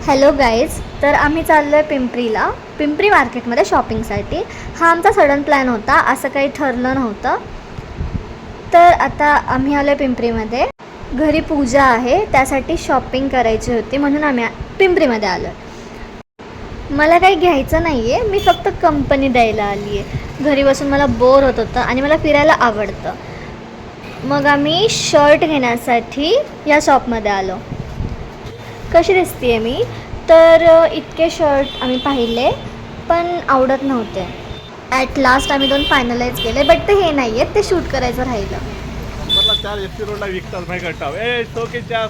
Hello guys, तर आम्ही चाललो आहे पिंपरी मार्केटमध्ये शॉपिंगसाठी. हा आमचा सडन प्लॅन होता, असं काही ठरलं नव्हतं. तर आता आम्ही आलो आहे पिंपरीमध्ये. घरी पूजा आहे, त्यासाठी शॉपिंग करायची होती, म्हणून आम्ही पिंपरीमध्ये आलो आहे. मला काही घ्यायचं नाही आहे, मी फक्त कंपनी द्यायला आली आहे. घरी बसून मला बोर होत होतं आणि मला फिरायला आवडतं. मग आम्ही शर्ट घेण्यासाठी या शॉपमध्ये आलो. कशी दिसते आहे मी? तर इतके शर्ट आम्ही पाहिले पण आवडत नव्हते. ॲट लास्ट आम्ही 2 फायनलाइज केले, बट ते हे नाही आहेत, ते शूट करायचं राहिलं. मला 4 एफ.सी. रोडला विकतात माहिती का? सोकेच्या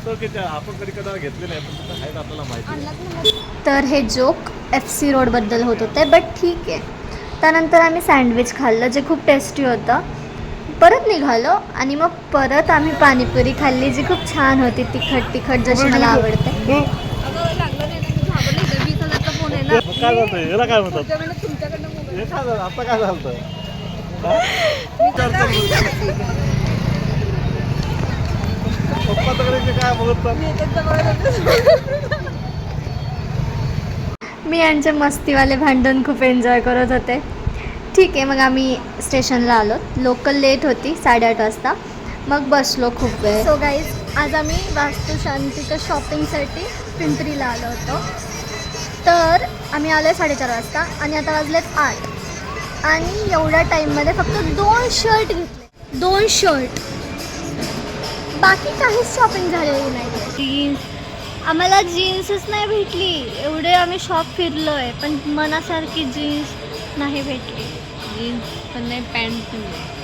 आपण कधी कधी घेतले नाही, पण तिथं आहेत आपल्याला माहिती. तर हे जोक FC रोडबद्दल होत होते, बट ठीक आहे. त्यानंतर आम्ही सँडविच खाल्लं, जे खूप टेस्टी होतं. परत निघालो आणि मग परत आम्ही पाणीपुरी खाल्ली, जी खूप छान होती, तिखट जशी मला आवडते. काय झालं याला? काय म्हणतात हे? काय झालं आता? काय झालं पप्पा तकडे काय बोलत? मी यांचे मस्तीवाले भांडण खूप एन्जॉय करत होते. ठीक आहे, मग आम्ही स्टेशनला आलो. लोकल लेट होती, 8:30 वाजता. मग बसलो खूप वेळ. सो गाईज, आज आम्ही वास्तुशांतीच्या शॉपिंगसाठी पिंपरीला आलो होतो. तर आम्ही आलो आहे 4:30 वाजता आणि आता वाजलेत 8. आणि एवढ्या टाईममध्ये फक्त 2 शर्ट घेतले. 2 शर्ट, बाकी काहीच शॉपिंग झालेली नाही. जीन्स, आम्हाला जीन्सच नाही भेटली. एवढे आम्ही शॉप फिरलो आहे, पण मनासारखी जीन्स नाही भेटली. जीन्स पण नाही, पॅन्ट पण नाही.